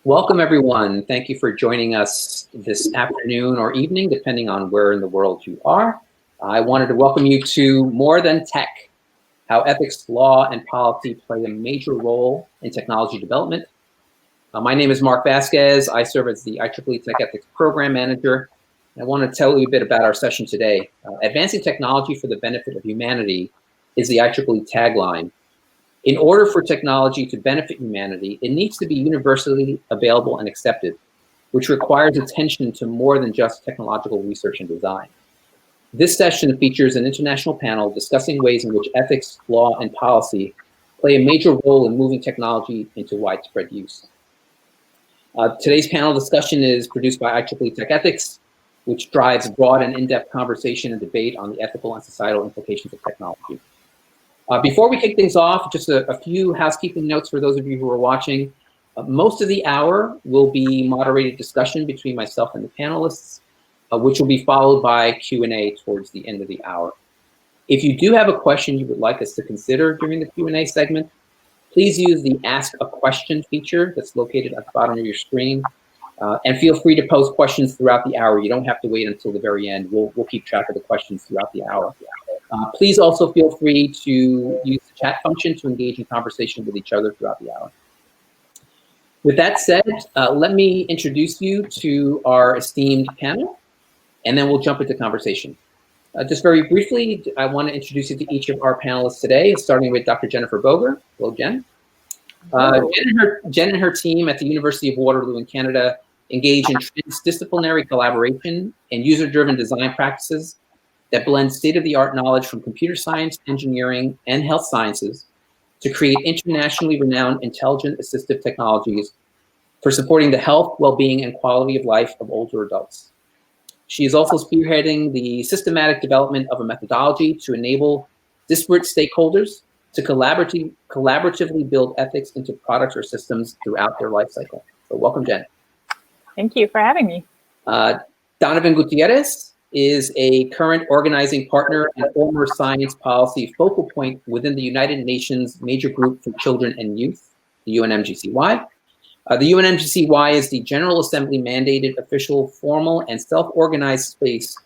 Welcome, everyone. Thank you for joining us this afternoon or evening, depending on where in the world you are. I wanted to welcome you to More Than Tech, how ethics, law, and policy play a major role in technology development. My name is Mark Vasquez. I serve as the IEEE TechEthics Program Manager. I want to tell you a bit about our session today. Advancing technology for the benefit of humanity is the IEEE tagline. In order for technology to benefit humanity, it needs to be universally available and accepted, which requires attention to more than just technological research and design. This session features an international panel discussing ways in which ethics, law, and policy play a major role in moving technology into widespread use. Today's panel discussion is produced by IEEE TechEthics, which drives broad and in-depth conversation and debate on the ethical and societal implications of technology. Before we kick things off, just a few housekeeping notes for those of you who are watching. Most of the hour will be moderated discussion between myself and the panelists, which will be followed by Q&A towards the end of the hour. If you do have a question you would like us to consider during the Q&A segment, please use the Ask a Question feature that's located at the bottom of your screen. And feel free to pose questions throughout the hour. You don't have to wait until the very end. We'll keep track of the questions throughout the hour. Please also feel free to use the chat function to engage in conversation with each other throughout the hour. With that said, let me introduce you to our esteemed panel, and then we'll jump into conversation. Just very briefly, I want to introduce you to each of our panelists today, starting with Dr. Jennifer Boger. Hello, Jen. Jen and her team at the University of Waterloo in Canada engage in transdisciplinary collaboration and user-driven design practices that blend state-of-the-art knowledge from computer science, engineering, and health sciences to create internationally renowned intelligent assistive technologies for supporting the health, well-being, and quality of life of older adults. She is also spearheading the systematic development of a methodology to enable disparate stakeholders to collaboratively build ethics into products or systems throughout their life cycle. So welcome, Jen. Thank you for having me. Donovan Gutierrez is a current organizing partner and former science policy focal point within the United Nations Major Group for Children and Youth, the UNMGCY. The UNMGCY is the General Assembly mandated official, formal, and self-organized space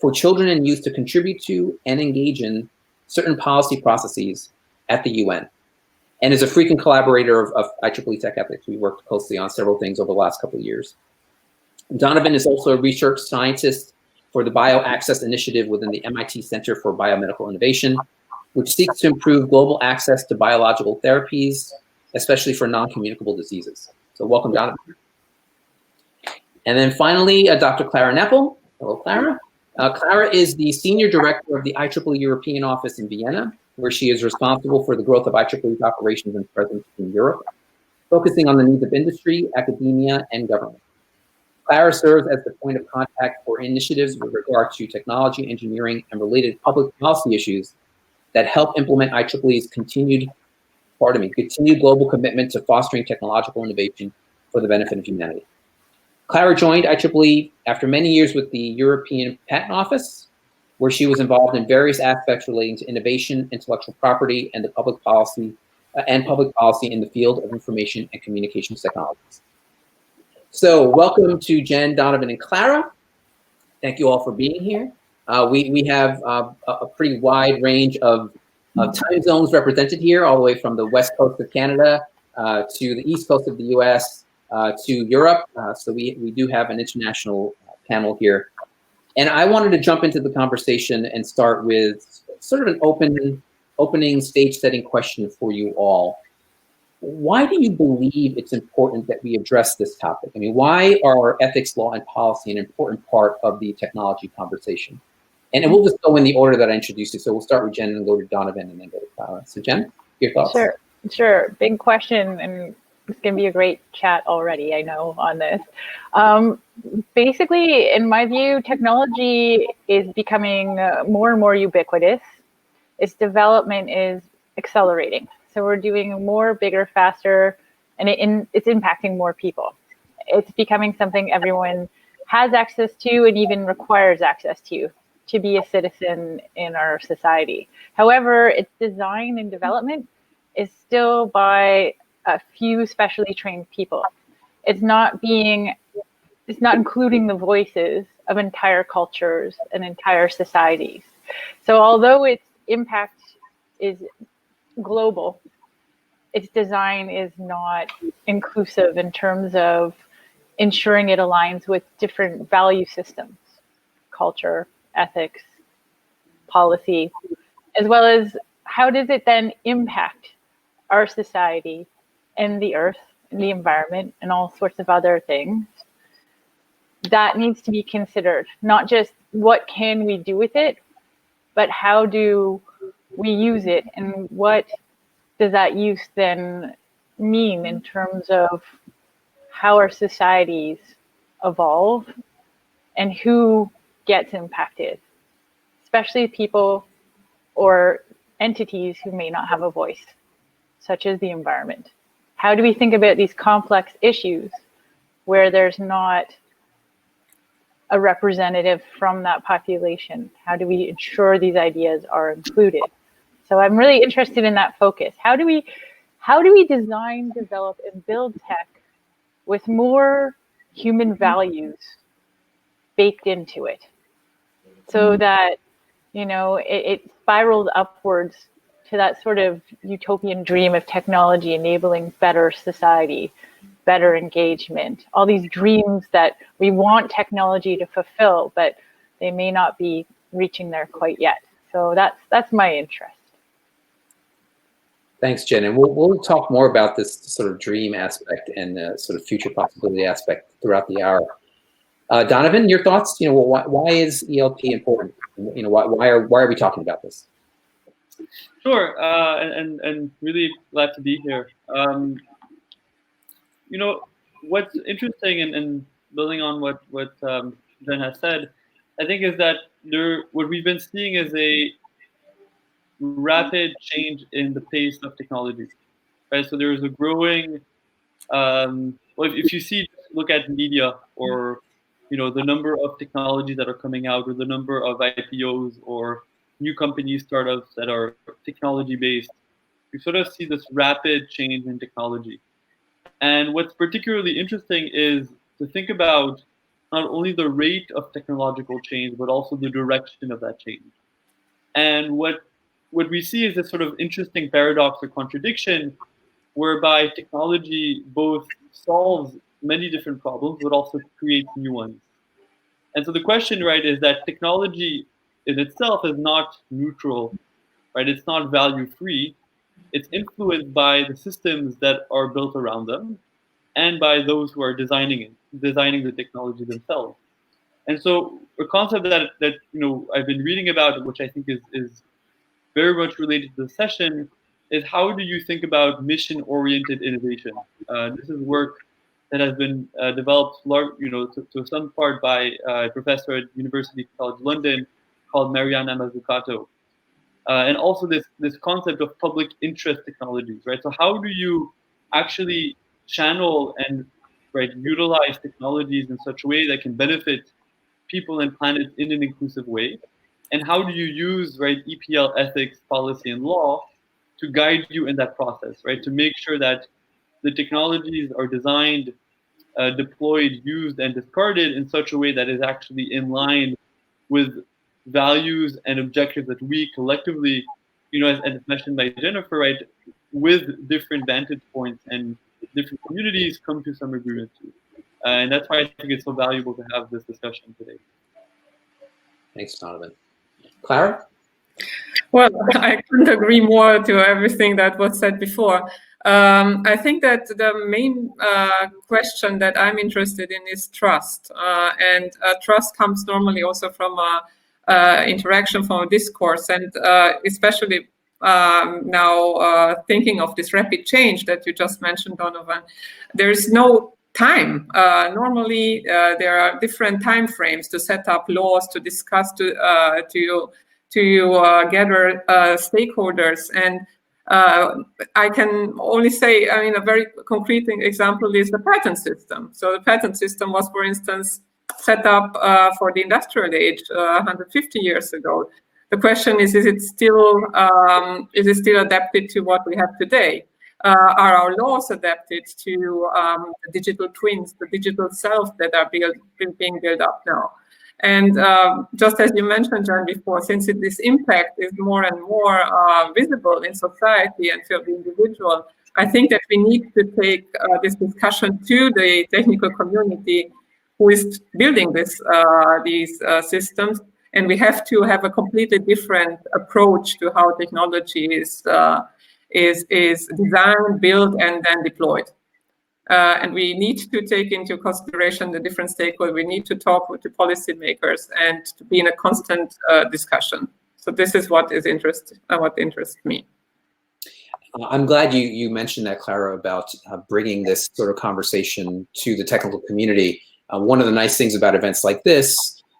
for children and youth to contribute to and engage in certain policy processes at the UN, and is a frequent collaborator of IEEE TechEthics. We worked closely on several things over the last couple of years. Donovan is also a research scientist for the BioAccess Initiative within the MIT Center for Biomedical Innovation, which seeks to improve global access to biological therapies, especially for non-communicable diseases. So welcome, Donovan. And then finally, Dr. Clara Neppel. Hello, Clara. Clara is the Senior Director of the IEEE European Office in Vienna, where she is responsible for the growth of IEEE's operations and presence in Europe, focusing on the needs of industry, academia, and government. Clara serves as the point of contact for initiatives with regard to technology, engineering, and related public policy issues that help implement IEEE's continued global commitment to fostering technological innovation for the benefit of humanity. Clara joined IEEE after many years with the European Patent Office, where she was involved in various aspects relating to innovation, intellectual property, and the public policy in the field of information and communications technologies. So welcome to Jen, Donovan, and Clara. Thank you all for being here. We have a pretty wide range of time zones represented here, all the way from the west coast of Canada to the east coast of the US to Europe. So we do have an international panel here. And I wanted to jump into the conversation and start with sort of an opening stage-setting question for you all. Why do you believe it's important that we address this topic? I mean, why are ethics, law, and policy an important part of the technology conversation? And we'll just go in the order that I introduced you. So we'll start with Jen and go to Donovan and then go to Clara. So Jen, your thoughts? Sure. Big question, and it's going to be a great chat already, I know, on this. Basically, in my view, technology is becoming more and more ubiquitous. Its development is accelerating. So we're doing more, bigger, faster, and it's impacting more people. It's becoming something everyone has access to and even requires access to be a citizen in our society. However, its design and development is still by a few specially trained people. it's not including the voices of entire cultures and entire societies. So although its impact is global, its design is not inclusive in terms of ensuring it aligns with different value systems, culture, ethics, policy, as well as how does it then impact our society and the earth and the environment and all sorts of other things. That needs to be considered, not just what can we do with it, but how do we use it, and what does that use then mean in terms of how our societies evolve and who gets impacted, especially people or entities who may not have a voice, such as the environment. How do we think about these complex issues where there's not a representative from that population? How do we ensure these ideas are included? So I'm really interested in that focus. How do we design, develop, and build tech with more human values baked into it, so that, you know, it spirals upwards to that sort of utopian dream of technology enabling better society, better engagement, all these dreams that we want technology to fulfill, but they may not be reaching there quite yet. So that's my interest. Thanks, Jen. And we'll talk more about this sort of dream aspect and sort of future possibility aspect throughout the hour. Donovan, your thoughts? You know, why is ELP important? You know, why are we talking about this? Sure, and really glad to be here. You know, what's interesting, and building on what Jen has said, I think is that what we've been seeing is a rapid change in the pace of technology, right? So there's a growing, well, if you look at media, or, you know, the number of technologies that are coming out, or the number of IPOs or new companies, startups that are technology based, you sort of see this rapid change in technology. And what's particularly interesting is to think about not only the rate of technological change, but also the direction of that change. And what we see is this sort of interesting paradox or contradiction, whereby technology both solves many different problems, but also creates new ones. And so the question, right, is that technology in itself is not neutral, right? It's not value free. It's influenced by the systems that are built around them, and by those who are designing the technology themselves. And so a concept that you know, I've been reading about, which I think is very much related to the session, is how do you think about mission-oriented innovation? This is work that has been developed, you know, to some part by a professor at University College London called Mariana Mazzucato. And also this concept of public interest technologies, right? So how do you actually channel and, right, utilize technologies in such a way that can benefit people and planet in an inclusive way? And how do you use, right, EPL ethics, policy, and law to guide you in that process, right? To make sure that the technologies are designed, deployed, used, and discarded in such a way that is actually in line with values and objectives that we collectively, you know, as mentioned by Jennifer, right, with different vantage points and different communities, come to some agreement to. And that's why I think it's so valuable to have this discussion today. Thanks, Donovan. Clara? Well, I couldn't agree more to everything that was said before. I think that the main question that I'm interested in is trust. And trust comes normally also from interaction, from a discourse, and especially now thinking of this rapid change that you just mentioned, Donovan, there is no time. Normally, there are different time frames to set up laws, to discuss, to gather stakeholders. And I can only say, I mean, a very concrete example is the patent system. So the patent system was, for instance, set up for the industrial age 150 years ago. The question is it still adapted to what we have today? Are our laws adapted to the digital twins, the digital self that are being built up now? And just as you mentioned, John, before, since this impact is more and more visible in society and for the individual, I think that we need to take this discussion to the technical community who is building these systems, and we have to have a completely different approach to how technology is designed, built, and then deployed. And we need to take into consideration the different stakeholders. We need to talk with the policymakers and to be in a constant discussion. So this is what interests me. I'm glad you mentioned that, Clara, about bringing this sort of conversation to the technical community. One of the nice things about events like this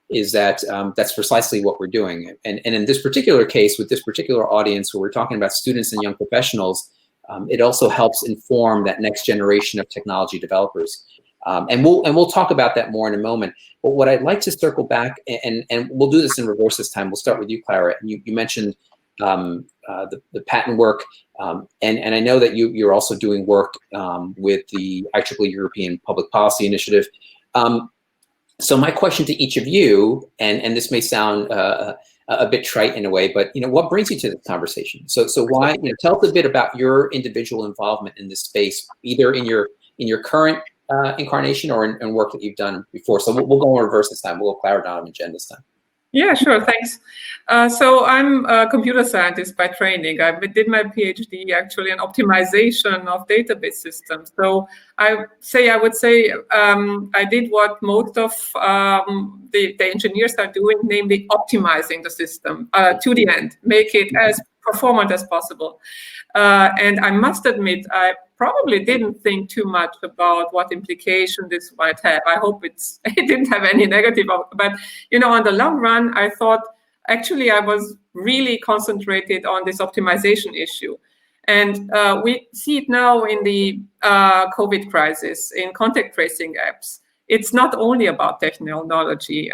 is that that's precisely what we're doing. And in this particular case, with this particular audience, where we're talking about students and young professionals, it also helps inform that next generation of technology developers. And we'll talk about that more in a moment. But what I'd like to circle back, and we'll do this in reverse this time. We'll start with you, Clara. You mentioned the patent work, and I know that you're also doing work with the IEEE European Public Policy Initiative. So my question to each of you, and this may sound a bit trite in a way, but what brings you to this conversation? So why? Tell us a bit about your individual involvement in this space, either in your current incarnation or in work that you've done before. So we'll go in reverse this time. We'll go Clara, Donovan, and Jen this time. Yeah, sure, thanks. So I'm a computer scientist by training. I did my PhD actually in optimization of database systems. So I would say I did what most of the engineers are doing, namely optimizing the system to the end, make it as performant as possible. And I must admit, I probably didn't think too much about what implication this might have. I hope it didn't have any negative, but on the long run, I thought actually I was really concentrated on this optimization issue. And we see it now in the COVID crisis, in contact tracing apps. It's not only about technology.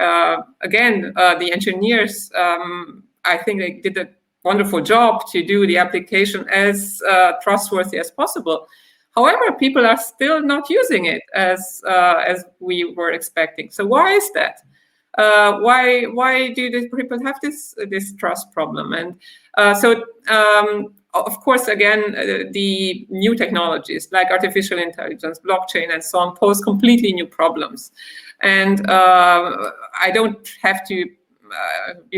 Again, the engineers, I think they did a wonderful job to do the application as trustworthy as possible. However, people are still not using it as we were expecting. So why is that? Why do these people have this trust problem? And of course, again, the new technologies like artificial intelligence, blockchain, and so on pose completely new problems. And I don't have to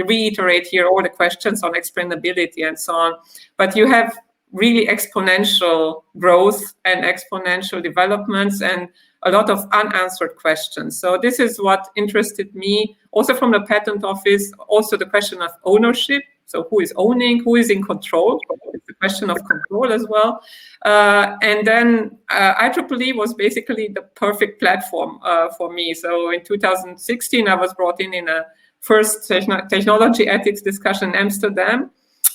reiterate here all the questions on explainability and so on, but you have really exponential growth and exponential developments and a lot of unanswered questions. So this is what interested me, also from the patent office, also the question of ownership. So who is owning, who is in control? It's a question of control as well. And then IEEE was basically the perfect platform for me. So in 2016, I was brought in a first technology ethics discussion in Amsterdam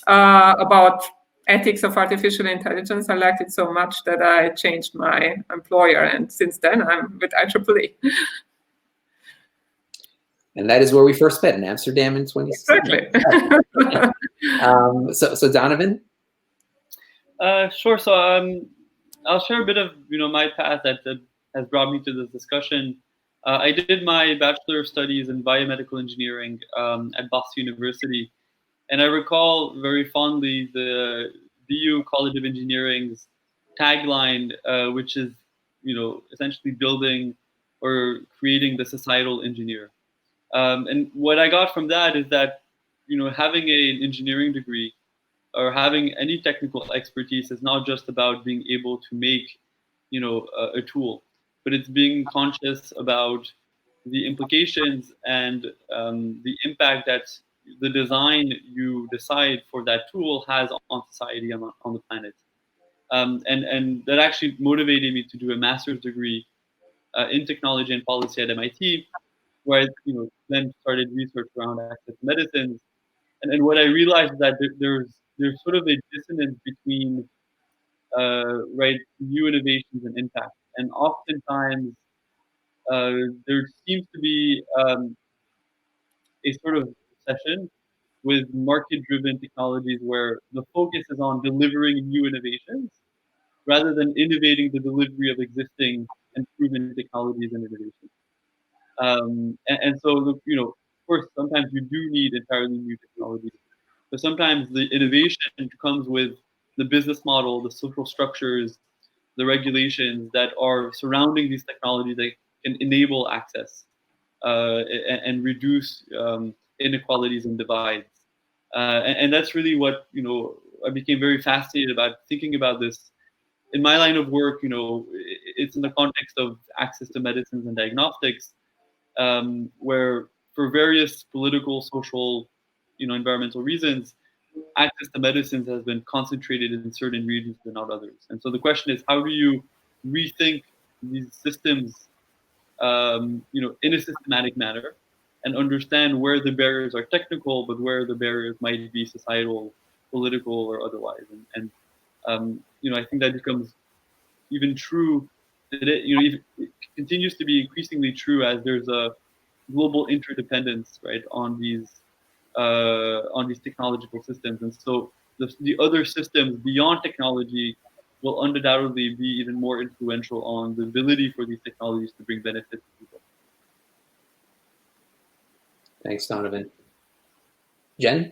about ethics of artificial intelligence. I liked it so much that I changed my employer, and since then I'm with IEEE. And that is where we first met, in Amsterdam in 2016. Exactly. So Donovan? Sure. So I'll share a bit of my path that has brought me to this discussion. I did my Bachelor of Studies in Biomedical Engineering at Boston University. And I recall very fondly the BU College of Engineering's tagline, which is, essentially building or creating the societal engineer. And what I got from that is that, having an engineering degree or having any technical expertise is not just about being able to make, a tool, but it's being conscious about the implications and the impact that the design you decide for that tool has on society on the planet. And that actually motivated me to do a master's degree in technology and policy at MIT, where I then started research around access to medicines. And what I realized is that there's sort of a dissonance between new innovations and impact. And oftentimes there seems to be a sort of obsession with market-driven technologies where the focus is on delivering new innovations, rather than innovating the delivery of existing and proven technologies and innovations. And so, of course, sometimes you do need entirely new technologies, but sometimes the innovation comes with the business model, the social structures, the regulations that are surrounding these technologies that can enable access and reduce inequalities and divides. And that's really what, I became very fascinated about thinking about this. In my line of work, it's in the context of access to medicines and diagnostics, where for various political, social, environmental reasons, access to medicines has been concentrated in certain regions and not others. And so the question is, how do you rethink these systems, in a systematic manner, and understand where the barriers are technical, but where the barriers might be societal, political, or otherwise. I think that becomes even true. It continues to be increasingly true as there's a global interdependence, right, on these technological systems. And so the other systems beyond technology will undoubtedly be even more influential on the ability for these technologies to bring benefit to people. Thanks, Donovan. Jen?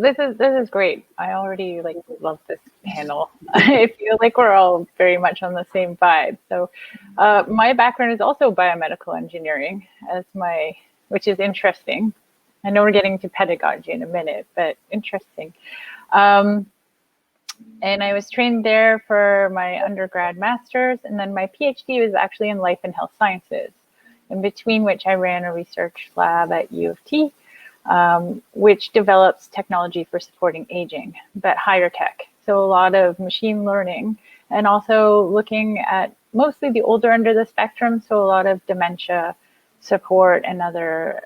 This is great. I already love this panel. I feel like we're all very much on the same vibe. So my background is also biomedical engineering which is interesting. I know we're getting to pedagogy in a minute, but interesting. And I was trained there for my undergrad master's, and then my PhD was actually in life and health sciences, in between which I ran a research lab at U of T, which develops technology for supporting aging, but higher tech. So a lot of machine learning, and also looking at mostly the older end of the spectrum. So a lot of dementia support and other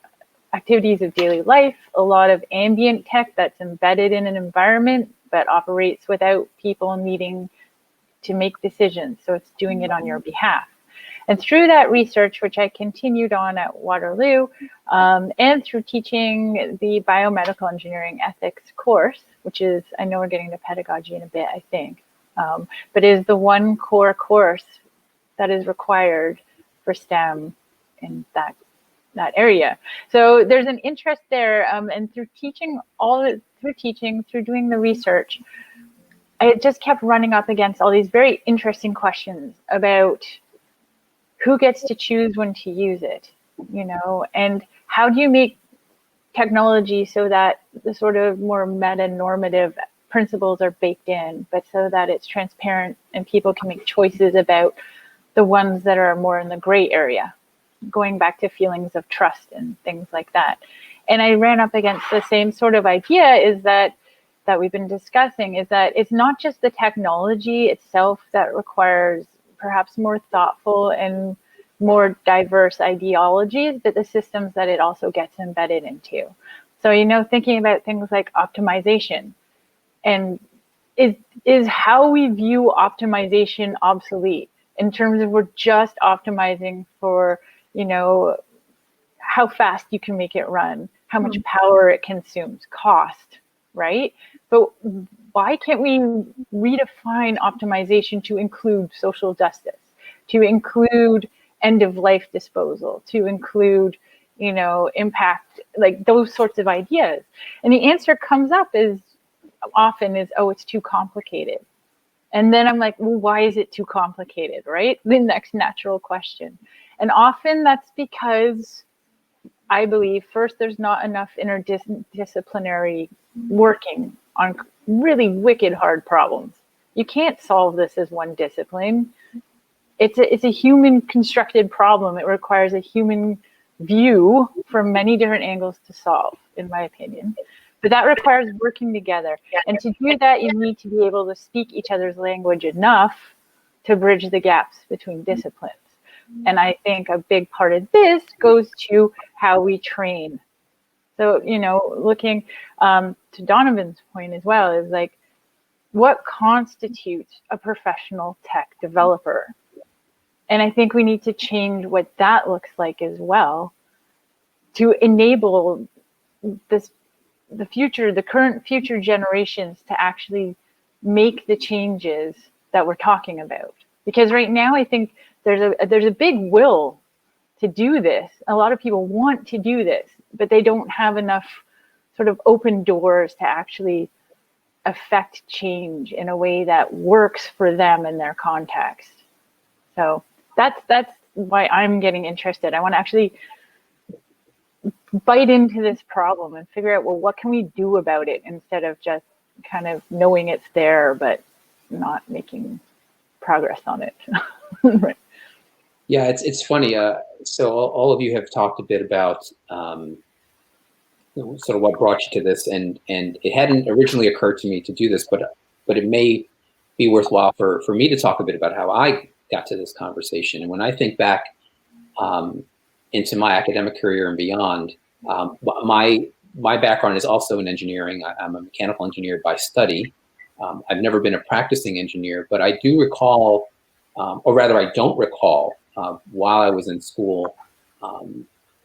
activities of daily life, a lot of ambient tech that's embedded in an environment, but operates without people needing to make decisions. So it's doing it on your behalf. And through that research, which I continued on at Waterloo, and through teaching the biomedical engineering ethics course, which is, I know we're getting to pedagogy in a bit, I think, but is the one core course that is required for STEM in that area. So there's an interest there, and through teaching, through doing the research, I just kept running up against all these very interesting questions about who gets to choose when to use it, and how do you make technology so that the sort of more meta-normative principles are baked in, but so that it's transparent and people can make choices about the ones that are more in the gray area, going back to feelings of trust and things like that. And I ran up against the same sort of idea is that we've been discussing, is that it's not just the technology itself that requires perhaps more thoughtful and more diverse ideologies, but the systems that it also gets embedded into. So, thinking about things like optimization, and is how we view optimization obsolete in terms of we're just optimizing for, how fast you can make it run, how much power it consumes, cost, right? But why can't we redefine optimization to include social justice, to include end-of-life disposal, to include, impact, like those sorts of ideas? And the answer comes up often is, oh, it's too complicated. And then I'm like, well, why is it too complicated, right? The next natural question. And often that's because I believe, first, there's not enough interdisciplinary working on really wicked hard problems. You can't solve this as one discipline. It's a human constructed problem. It requires a human view from many different angles to solve, in my opinion. But that requires working together. And to do that, you need to be able to speak each other's language enough to bridge the gaps between disciplines. And I think a big part of this goes to how we train. So, looking to Donovan's point as well, is like, what constitutes a professional tech developer? And I think we need to change what that looks like as well to enable the current future generations to actually make the changes that we're talking about. Because right now, I think there's a big will to do this. A lot of people want to do this, but they don't have enough sort of open doors to actually affect change in a way that works for them in their context. So that's why I'm getting interested. I want to actually bite into this problem and figure out, well, what can we do about it, instead of just kind of knowing it's there but not making progress on it. Right. Yeah, it's funny. So all of you have talked a bit about sort of what brought you to this, and it hadn't originally occurred to me to do this, but it may be worthwhile for me to talk a bit about how I got to this conversation. And when I think back into my academic career and beyond, my background is also in engineering. I'm a mechanical engineer by study. I've never been a practicing engineer, but I do recall, or rather I don't recall, while I was in school,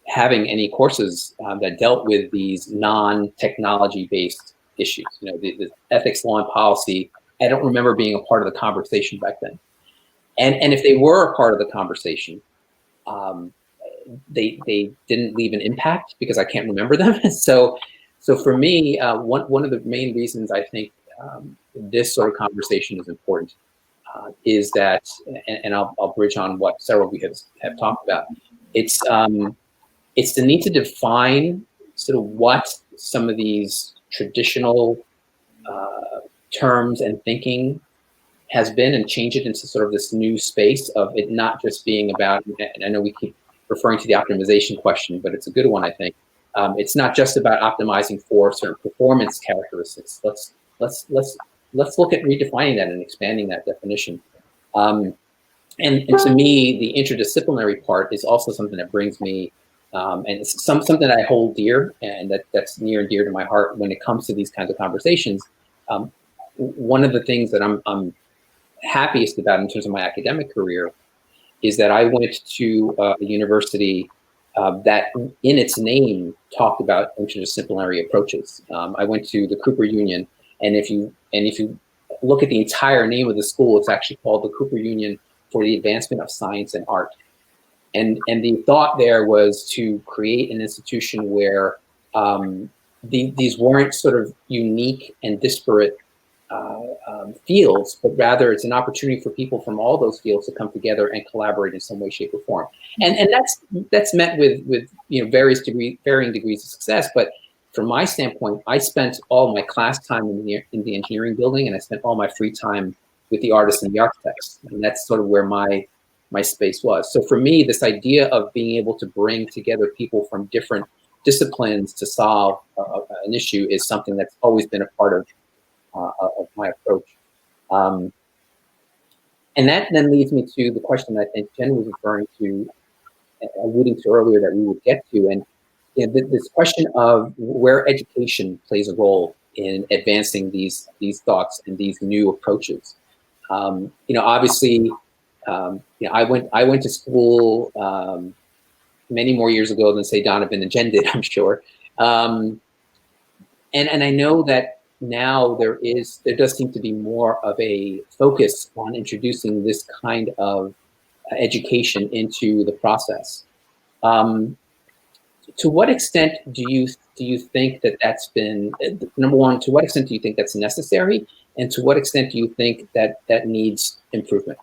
having any courses that dealt with these non-technology based issues. You know, the ethics, law, and policy, I don't remember being a part of the conversation back then. And if they were a part of the conversation, they didn't leave an impact because I can't remember them. So for me, one of the main reasons I think this sort of conversation is important is that, and I'll bridge on what several of you have talked about. It's the need to define sort of what some of these traditional terms and thinking has been, and change it into sort of this new space of it not just being about, and I know we keep referring to the optimization question, but it's a good one, I think. It's not just about optimizing for certain performance characteristics. Let's look at redefining that and expanding that definition. And to me, the interdisciplinary part is also something that brings me, and it's something that I hold dear, and that's near and dear to my heart when it comes to these kinds of conversations. One of the things that I'm happiest about in terms of my academic career is that I went to a university that in its name talked about interdisciplinary approaches. I went to the Cooper Union, and if you look at the entire name of the school, it's actually called the Cooper Union for the Advancement of Science and Art. And the thought there was to create an institution where these weren't sort of unique and disparate fields, but rather it's an opportunity for people from all those fields to come together and collaborate in some way, shape, or form. And that's met with varying degrees of success. But from my standpoint, I spent all my class time in the engineering building, and I spent all my free time with the artists and the architects, and that's sort of where my space was. So for me, this idea of being able to bring together people from different disciplines to solve an issue is something that's always been a part of my approach. And that then leads me to the question that I think Jen was referring to, alluding to earlier, that we would get to, and this question of where education plays a role in advancing these thoughts and these new approaches. Obviously, I went to school many more years ago than, say, Donovan and Jen did, I'm sure. And I know that now there does seem to be more of a focus on introducing this kind of education into the process. To what extent do you think that's been, number one, to what extent do you think that's necessary, and to what extent do you think that needs improvement?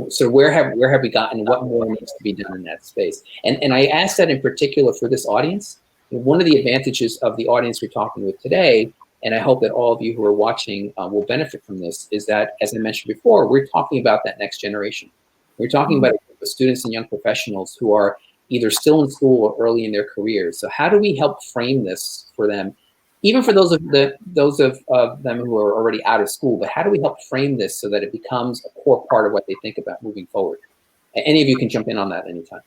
So where have we gotten? What more needs to be done in that space? And I ask that in particular for this audience. One of the advantages of the audience we're talking with today, and I hope that all of you who are watching will benefit from this, is that, as I mentioned before, we're talking about that next generation. We're talking about the students and young professionals who are either still in school or early in their careers. So how do we help frame this for them, even for those of them who are already out of school? But how do we help frame this so that it becomes a core part of what they think about moving forward? Any of you can jump in on that anytime.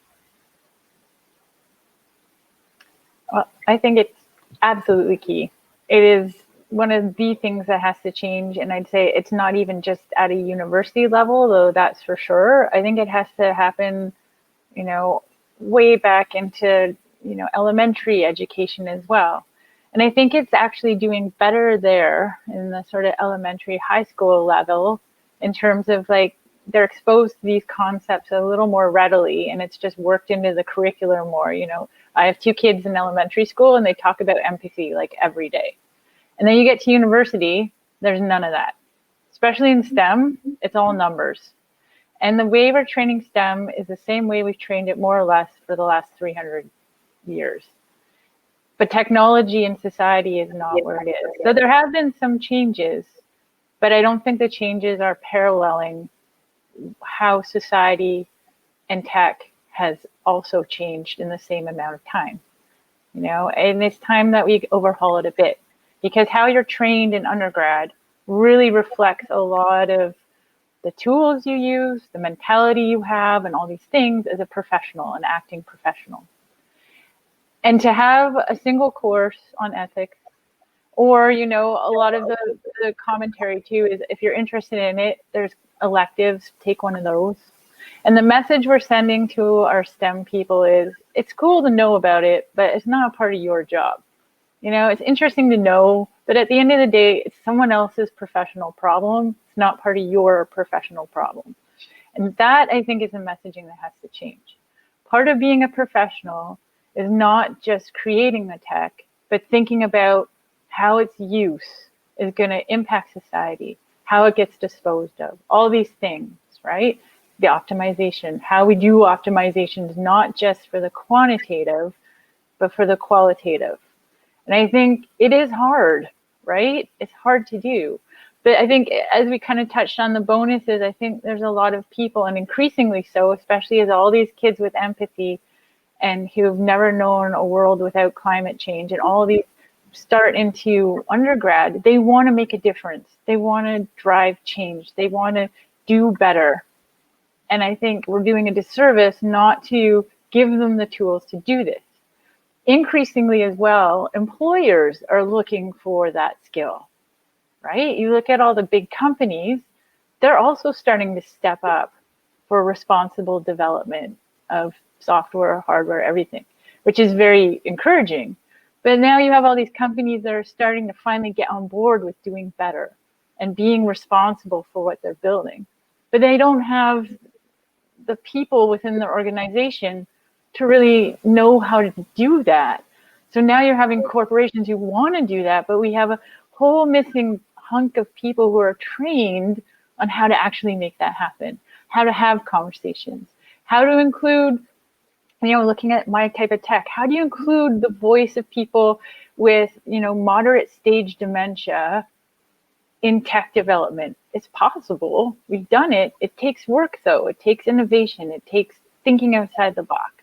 Well, I think it's absolutely key. It is one of the things that has to change, and I'd say it's not even just at a university level, though that's for sure. I think it has to happen, way back into, elementary education as well. And I think it's actually doing better there in the sort of elementary, high school level in terms of like they're exposed to these concepts a little more readily, and it's just worked into the curriculum more. You know, I have 2 kids in elementary school and they talk about empathy like every day. And then you get to university, there's none of that. Especially in STEM, it's all numbers. And the way we're training STEM is the same way we've trained it more or less for the last 300 years. But technology and society is not where it is. So there have been some changes, but I don't think the changes are paralleling how society and tech has also changed in the same amount of time. You know, and it's time that we overhaul it a bit, because how you're trained in undergrad really reflects a lot of the tools you use, the mentality you have, and all these things as a professional, an acting professional. And to have a single course on ethics, or, you know, a lot of the commentary too is if you're interested in it, there's electives, take one of those. And the message we're sending to our STEM people is it's cool to know about it, but it's not a part of your job. You know, it's interesting to know, but at the end of the day, it's someone else's professional problem. It's not part of your professional problem. And that, I think, is a messaging that has to change. Part of being a professional is not just creating the tech, but thinking about how its use is going to impact society, how it gets disposed of, all these things, right? The optimization, how we do optimizations, not just for the quantitative, but for the qualitative. And I think it is hard, right? It's hard to do. But I think as we kind of touched on the bonuses, I think there's a lot of people, and increasingly so, especially as all these kids with empathy and who've never known a world without climate change, and all of these start into undergrad, they want to make a difference. They want to drive change. They want to do better. And I think we're doing a disservice not to give them the tools to do this. Increasingly as well, employers are looking for that skill, right? You look at all the big companies, they're also starting to step up for responsible development of software, hardware, everything, which is very encouraging. But now you have all these companies that are starting to finally get on board with doing better and being responsible for what they're building. But they don't have the people within their organization to really know how to do that. So now you're having corporations who want to do that, but we have a whole missing hunk of people who are trained on how to actually make that happen, how to have conversations, how to include, you know, looking at my type of tech, how do you include the voice of people with, you know, moderate stage dementia in tech development? It's possible. We've done it. It takes work, though. It takes innovation. It takes thinking outside the box.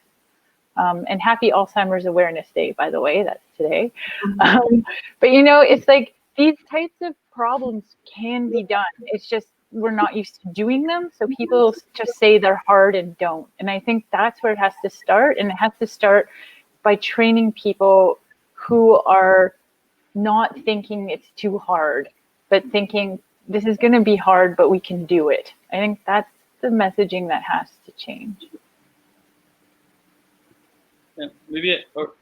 And happy Alzheimer's Awareness Day, by the way, that's today. But, you know, it's like these types of problems can be done. It's just we're not used to doing them. So people just say they're hard and don't. And I think that's where it has to start. And it has to start by training people who are not thinking it's too hard, but thinking this is going to be hard, but we can do it. I think that's the messaging that has to change. Yeah, maybe I'll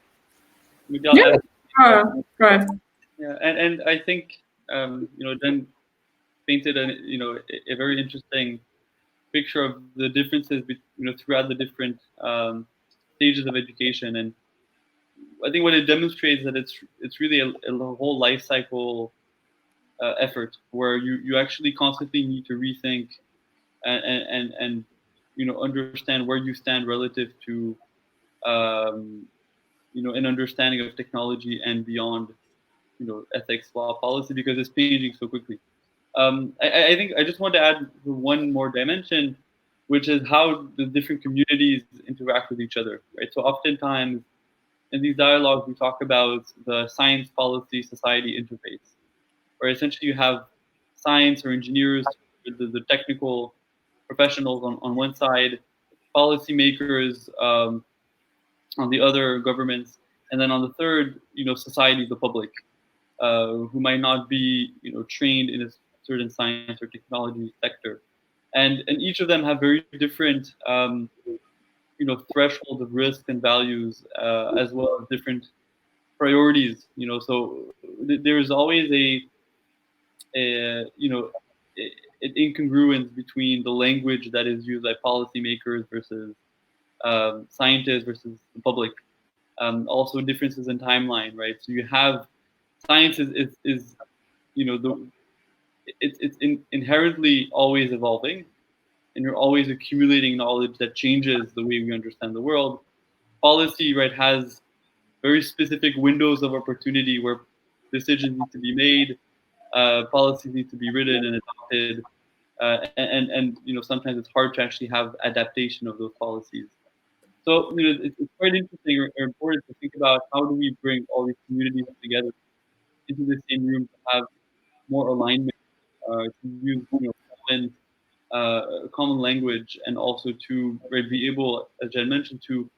add. Right. Yeah, and I think you know, Jen painted a very interesting picture of the differences throughout the different stages of education, and I think what it demonstrates that it's really a whole life cycle effort where you actually constantly need to rethink and understand where you stand relative to an understanding of technology and beyond ethics, law, policy, because it's changing so quickly. I think I just want to add one more dimension, which is how the different communities interact with each other, right? So oftentimes in these dialogues, we talk about the science, policy, society interface, where essentially you have science or engineers, the technical professionals on one side, policymakers on the other, governments, and then on the third, society, the public, who might not be, trained in a certain science or technology sector, and each of them have very different, thresholds of risk and values, as well as different priorities. So there's always an incongruence between the language that is used by policymakers versus scientists versus the public. Also differences in timeline, right? So you have science is it's inherently always evolving, and you're always accumulating knowledge that changes the way we understand the world. Policy, right, has very specific windows of opportunity where decisions need to be made, policies need to be written and adopted, and sometimes it's hard to actually have adaptation of those policies. So it's quite interesting or important to think about how do we bring all these communities together into the same room to have more alignment, to use common language, and also to be able, as Jen mentioned, to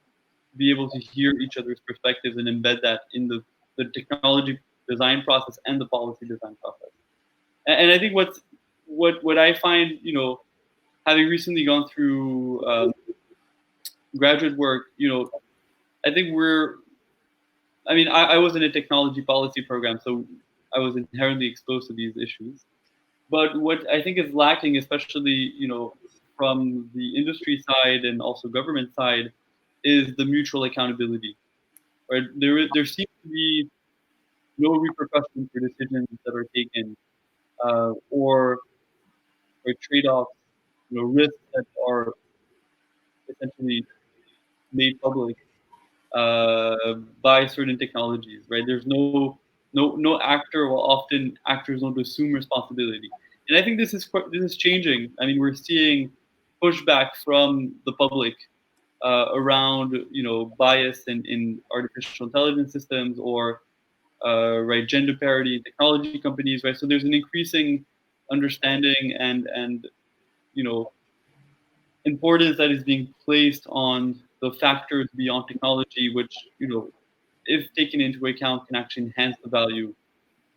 be able to hear each other's perspectives and embed that in the technology design process and the policy design process. And I think what I find, having recently gone through graduate work, I think I was in a technology policy program, so I was inherently exposed to these issues. But what I think is lacking, especially, from the industry side and also government side, is the mutual accountability. Right? There seems to be no repercussions for decisions that are taken, or trade-offs, risks that are essentially made public by certain technologies. Right? There's no actor, or often actors don't assume responsibility. And I think this is changing. I mean, we're seeing pushback from the public around bias in artificial intelligence systems, or gender parity in technology companies, right? So there's an increasing understanding and importance that is being placed on the factors beyond technology, which if taken into account, can actually enhance the value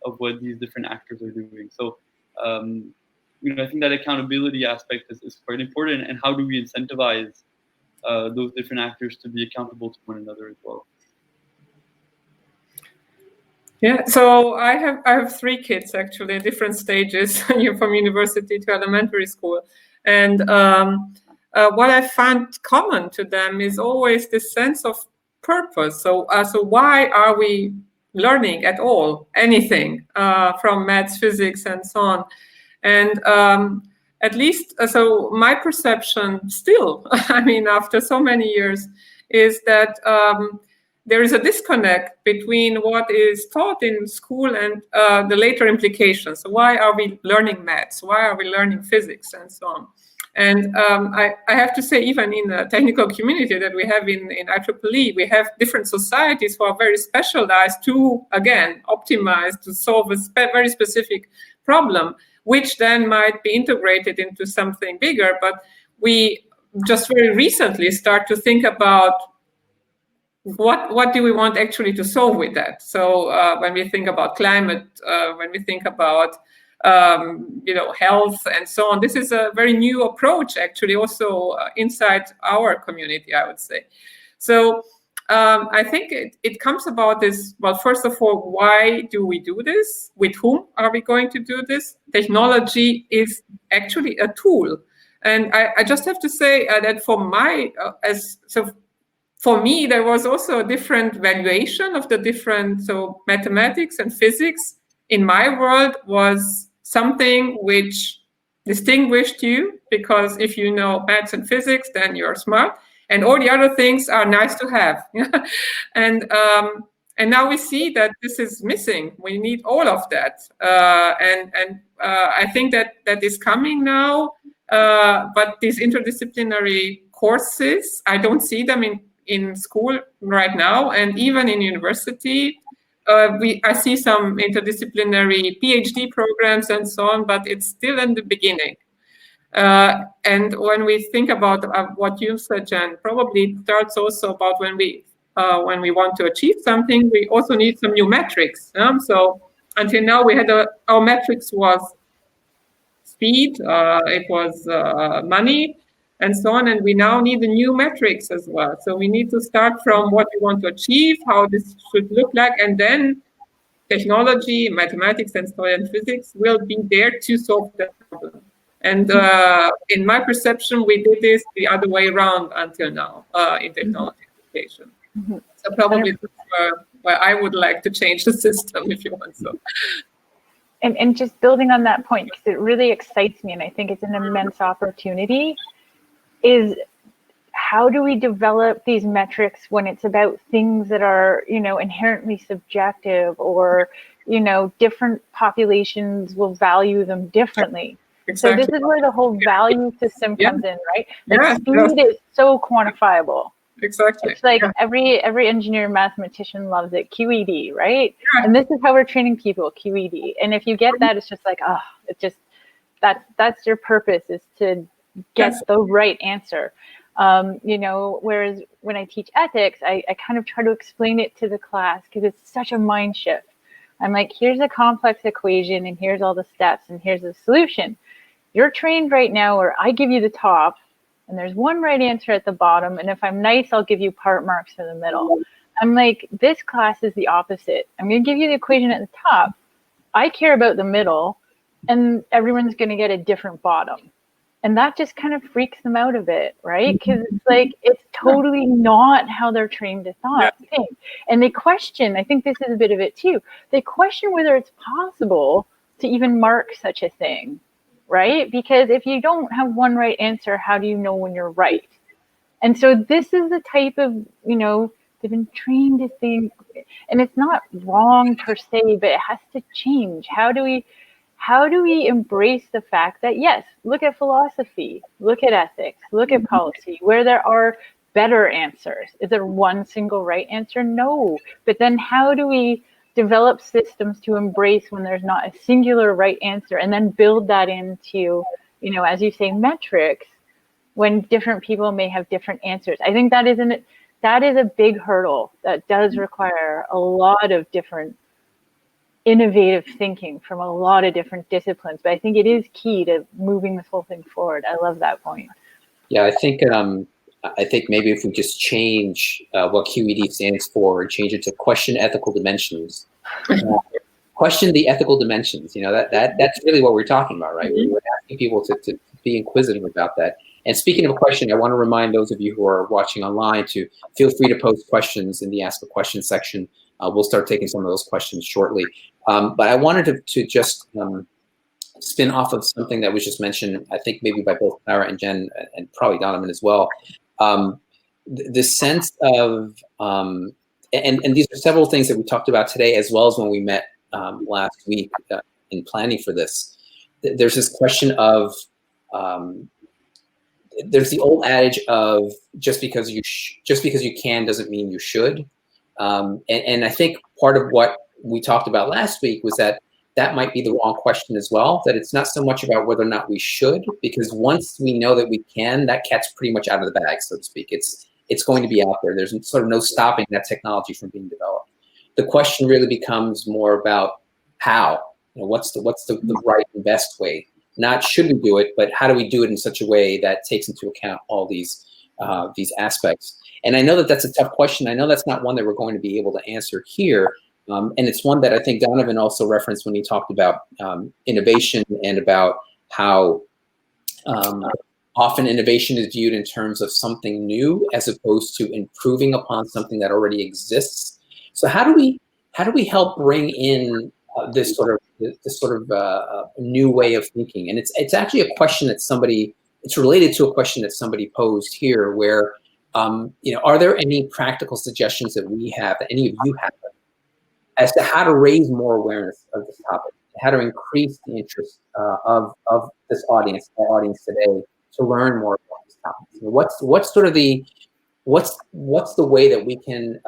of what these different actors are doing. So I think that accountability aspect is quite important, and how do we incentivize those different actors to be accountable to one another as well. Yeah, so I have 3 kids actually in different stages, from university to elementary school, and what I find common to them is always this sense of purpose. So why are we learning at all, anything, from maths, physics, and so on? And at least, so my perception still, after so many years, is that there is a disconnect between what is taught in school and the later implications. So why are we learning maths? Why are we learning physics, and so on? And I have to say, even in the technical community that we have in IEEE, we have different societies who are very specialized to, again, optimize to solve a very specific problem, which then might be integrated into something bigger. But we just very recently start to think about what do we want actually to solve with that. So when we think about climate, when we think about health and so on, this is a very new approach actually also inside our community, I would say. So I think it comes about this, well, first of all, why do we do this? With whom are we going to do this? Technology is actually a tool. And I just have to say that for me, there was also a different valuation of the different, so mathematics and physics in my world was something which distinguished you, because if you know maths and physics, then you're smart, and all the other things are nice to have. And now we see that this is missing. We need all of that, and I think that is coming now. But these interdisciplinary courses, I don't see them in school right now, and even in university. I see some interdisciplinary PhD programs and so on, but it's still in the beginning. And when we think about what you said, Jen, probably it starts also about when we want to achieve something, we also need some new metrics. So until now, we had our metrics was speed, it was money, and so on. And we now need the new metrics as well. So we need to start from what we want to achieve, how this should look like, and then technology, mathematics, and physics will be there to solve that problem. And in my perception, we did this the other way around until now in technology education. So probably that's where I would like to change the system, if you want so. And just building on that point, because it really excites me, and I think it's an immense opportunity, is how do we develop these metrics when it's about things that are, you know, inherently subjective, or, you know, different populations will value them differently. Exactly. So this is where the whole value system comes in, right? Like speed is so quantifiable. Exactly. It's like every engineer, mathematician loves it. QED, right? And this is how we're training people, QED. And if you get that, it's just like, oh, it just that's your purpose, is to get the right answer. You know, whereas when I teach ethics, I kind of try to explain it to the class because it's such a mind shift. I'm like, here's a complex equation, and here's all the steps, and here's the solution. You're trained right now where I give you the top, and there's one right answer at the bottom, and if I'm nice, I'll give you part marks for the middle. I'm like, this class is the opposite. I'm going to give you the equation at the top. I care about the middle, and everyone's going to get a different bottom. And that just kind of freaks them out a bit, right? Because it's like, it's totally not how they're trained to think. And they question, I think this is a bit of it too, they question whether it's possible to even mark such a thing, right? Because if you don't have one right answer, how do you know when you're right? And so this is the type of, you know, they've been trained to think, and it's not wrong per se, but it has to change. How do we embrace the fact that, yes, look at philosophy, look at ethics, look at policy, where there are better answers. Is there one single right answer? No. But then how do we develop systems to embrace when there's not a singular right answer, and then build that into, you know, as you say, metrics, when different people may have different answers? I think that is a big hurdle that does require a lot of different innovative thinking from a lot of different disciplines, but I think it is key to moving this whole thing forward. I love that point. Yeah, I think maybe if we just change what QED stands for and change it to question ethical dimensions, question the ethical dimensions. You know, that's really what we're talking about, right? We're asking people to be inquisitive about that. And speaking of a question, I want to remind those of you who are watching online to feel free to post questions in the Ask a Question section. We'll start taking some of those questions shortly. But I wanted to just spin off of something that was just mentioned, I think maybe by both Clara and Jen, and probably Donovan as well. The sense of, and these are several things that we talked about today, as well as when we met last week in planning for this. There's this question of, there's the old adage of just because you can doesn't mean you should. And I think part of what we talked about last week was that might be the wrong question as well, that it's not so much about whether or not we should, because once we know that we can, that cat's pretty much out of the bag, so to speak. It's going to be out there. There's sort of no stopping that technology from being developed. The question really becomes more about how, you know, what's the right and best way? Not should we do it, but how do we do it in such a way that takes into account all these aspects? And I know that that's a tough question. I know that's not one that we're going to be able to answer here. And it's one that I think Donovan also referenced when he talked about innovation, and about how often innovation is viewed in terms of something new as opposed to improving upon something that already exists. So how do we help bring in this sort of new way of thinking? And it's actually a question that it's related to a question that somebody posed here, where you know, are there any practical suggestions that we have, that any of you have, as to how to raise more awareness of this topic, how to increase the interest of this audience, our audience today, to learn more about this topic? So what's sort of what's the way that we can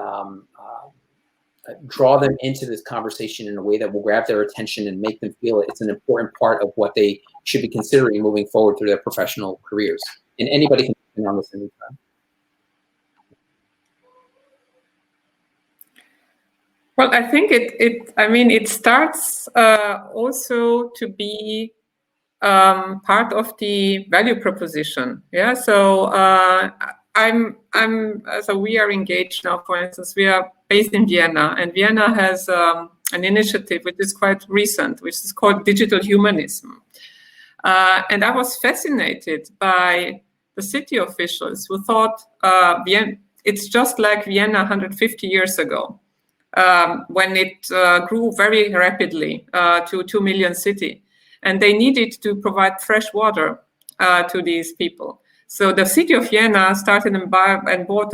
draw them into this conversation in a way that will grab their attention and make them feel it's an important part of what they should be considering moving forward through their professional careers? And anybody can comment on this anytime. Well, I think it starts also to be part of the value proposition. Yeah, so so we are engaged now. For instance, we are based in Vienna, and Vienna has an initiative which is quite recent, which is called digital humanism. And I was fascinated by the city officials who thought it's just like Vienna 150 years ago, when it grew very rapidly to 2 million city. And they needed to provide fresh water to these people. So the city of Vienna started and bought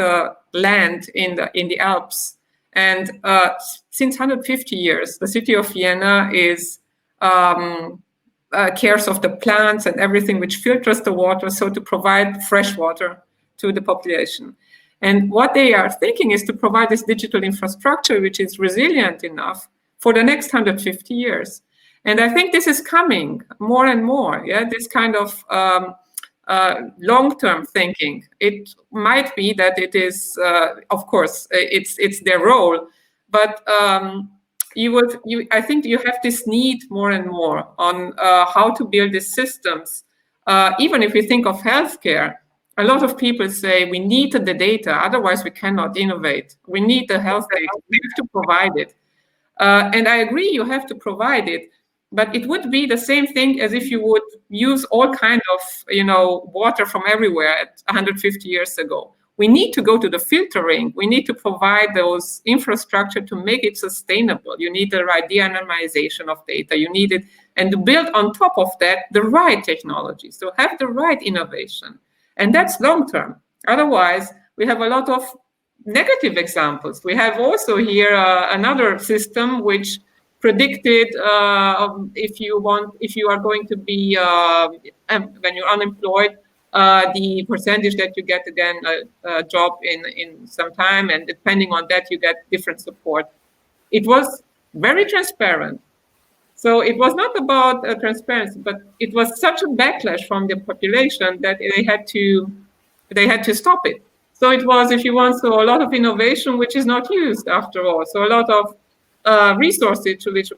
land in the Alps. And since 150 years, the city of Vienna is cares of the plants and everything which filters the water, so to provide fresh water to the population. And what they are thinking is to provide this digital infrastructure which is resilient enough for the next 150 years. And I think this is coming more and more, yeah, this kind of long-term thinking. It might be that it is, of course, it's their role, but I think you have this need more and more on how to build these systems. Even if you think of healthcare, a lot of people say we need the data, otherwise we cannot innovate. We need the health data, we have to provide it. And I agree, you have to provide it, but it would be the same thing as if you would use all kind of, water from everywhere 150 years ago. We need to go to the filtering. We need to provide those infrastructure to make it sustainable. You need the right de-anonymization of data. You need it, and to build on top of that the right technology. So have the right innovation, and that's long term. Otherwise, we have a lot of negative examples. We have also here another system which predicted if you are going to be when you're unemployed, the percentage that you get again a job in some time, and depending on that you get different support. It was very transparent. So it was not about transparency, but it was such a backlash from the population that they had to stop it. So it was, if you want, so a lot of innovation which is not used after all. So a lot of resources which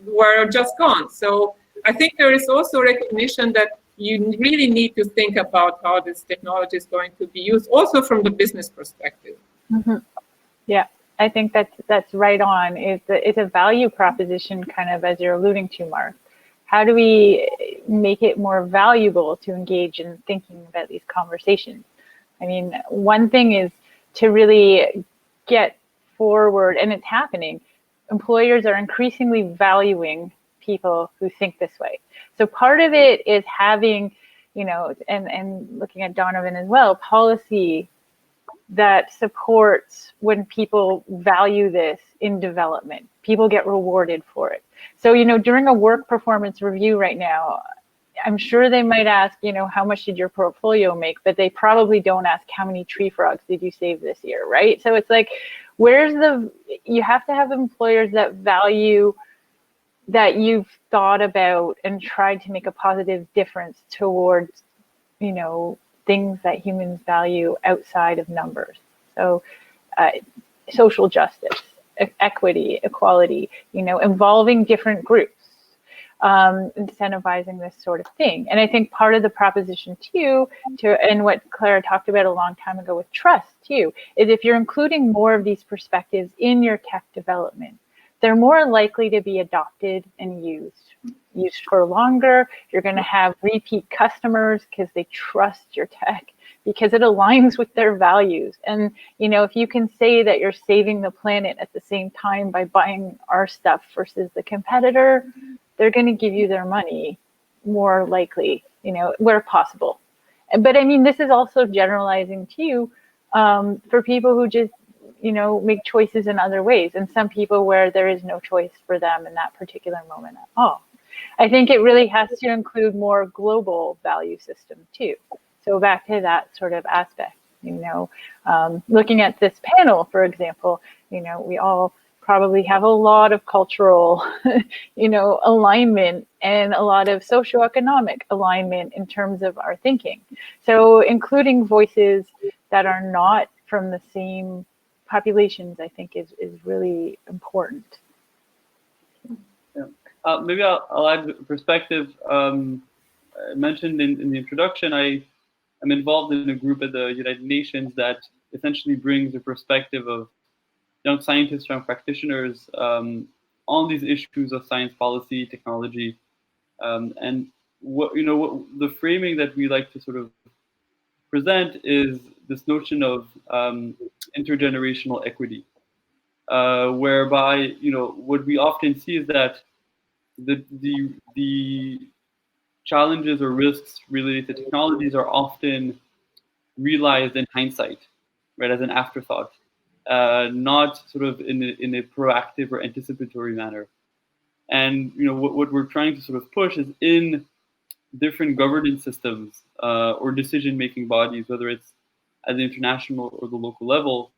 were just gone. So I think there is also recognition that you really need to think about how this technology is going to be used, also from the business perspective. Mm-hmm. Yeah, I think that's right on. It's a value proposition, kind of as you're alluding to, Mark. How do we make it more valuable to engage in thinking about these conversations? I mean, one thing is to really get forward, and it's happening. Employers are increasingly valuing people who think this way. So part of it is having, and looking at Donovan as well, policy that supports when people value this in development. People get rewarded for it. So, during a work performance review right now, I'm sure they might ask, how much did your portfolio make? But they probably don't ask how many tree frogs did you save this year, right? So it's like, you have to have employers that value that you've thought about and tried to make a positive difference towards, things that humans value outside of numbers. So social justice, equity, equality, involving different groups, incentivizing this sort of thing. And I think part of the proposition too, and what Clara talked about a long time ago with trust too, is if you're including more of these perspectives in your tech development, they're more likely to be adopted and used for longer. You're going to have repeat customers because they trust your tech, because it aligns with their values. And, if you can say that you're saving the planet at the same time by buying our stuff versus the competitor, they're going to give you their money more likely, where possible. But I mean, this is also generalizing to you for people who just, make choices in other ways, and some people where there is no choice for them in that particular moment at all. I think it really has to include more global value system too. So back to that sort of aspect, looking at this panel, for example, we all probably have a lot of cultural, alignment and a lot of socioeconomic alignment in terms of our thinking. So including voices that are not from the same populations, I think is really important. Yeah. Maybe I'll add a perspective. I mentioned in the introduction, I'm involved in a group at the United Nations that essentially brings a perspective of young scientists, young practitioners on these issues of science policy, technology, and what the framing that we like to sort of present is this notion of intergenerational equity, whereby what we often see is that the challenges or risks related to technologies are often realized in hindsight, right, as an afterthought, not sort of in a proactive or anticipatory manner. And what we're trying to sort of push is in different governance systems or decision-making bodies, whether it's at the international or the local level,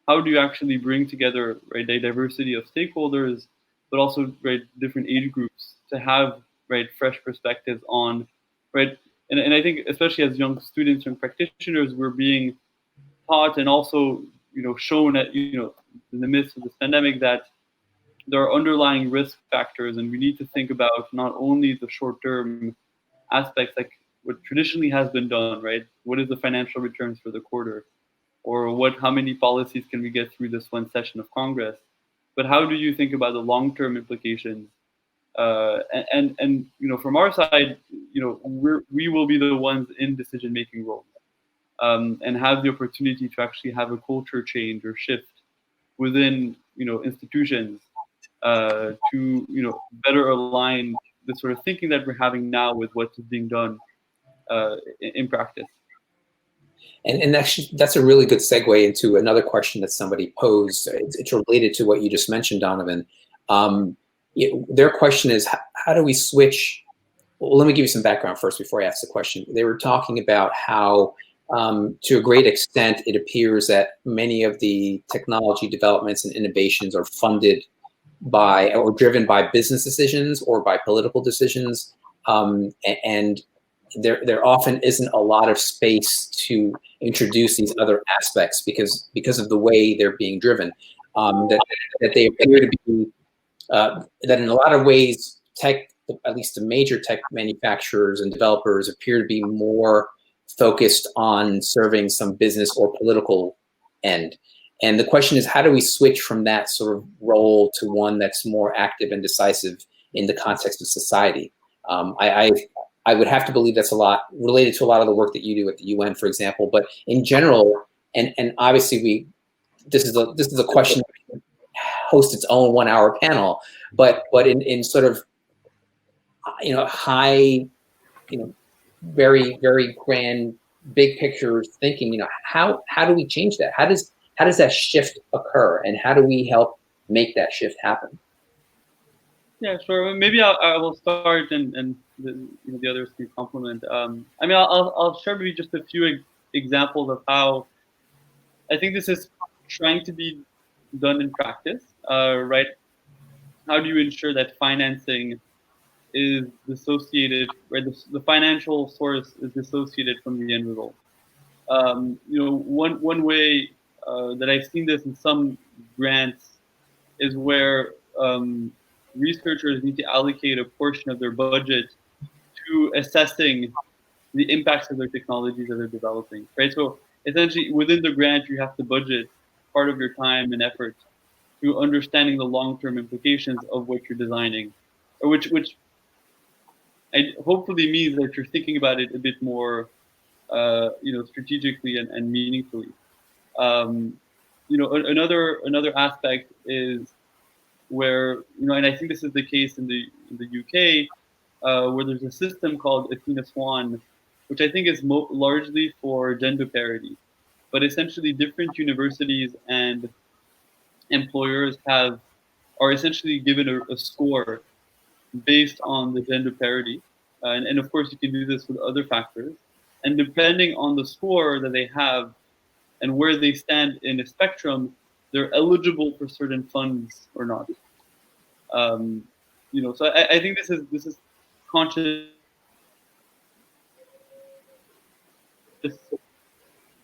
how do you actually bring together, right, a diversity of stakeholders, but also, right, different age groups to have, right, fresh perspectives on, right, and I think especially as young students and practitioners, we're being taught and also shown at in the midst of this pandemic that there are underlying risk factors, and we need to think about not only the short-term aspects like what traditionally has been done, right? What is the financial returns for the quarter? Or how many policies can we get through this one session of Congress? But how do you think about the long-term implications? And from our side, we will be the ones in decision-making roles, and have the opportunity to actually have a culture change or shift within institutions to better align the sort of thinking that we're having now with what's being done in practice. And that's a really good segue into another question that somebody posed. It's related to what you just mentioned, Donovan. Their question is, how do we switch? Well, let me give you some background first before I ask the question. They were talking about how, to a great extent, it appears that many of the technology developments and innovations are funded by or driven by business decisions or by political decisions, and there often isn't a lot of space to introduce these other aspects because of the way they're being driven. That they appear to be that in a lot of ways, tech, at least the major tech manufacturers and developers, appear to be more focused on serving some business or political end. And the question is, how do we switch from that sort of role to one that's more active and decisive in the context of society? I would have to believe that's a lot related to a lot of the work that you do at the UN, for example. But in general, and obviously this is a question that hosts its own 1 hour panel. But in sort of high, very, very grand, big picture thinking, how do we change that? How does that shift occur, and how do we help make that shift happen? Yeah, sure. Maybe I will start, and the others can complement. I'll share maybe just a few examples of how I think this is trying to be done in practice. Right? How do you ensure that financing is dissociated, right? The financial source is dissociated from the end result. One way that I've seen this in some grants is where researchers need to allocate a portion of their budget to assessing the impacts of their technologies that they're developing, right? So essentially, within the grant, you have to budget part of your time and effort to understanding the long-term implications of what you're designing, or which hopefully means that you're thinking about it a bit more, strategically and meaningfully. Another aspect is where, and I think this is the case in the UK, where there's a system called Athena Swan, which I think is largely for gender parity. But essentially, different universities and employers are essentially given a score based on the gender parity. And of course, you can do this with other factors. And depending on the score that they have and where they stand in a spectrum, they're eligible for certain funds or not. So I think this is conscious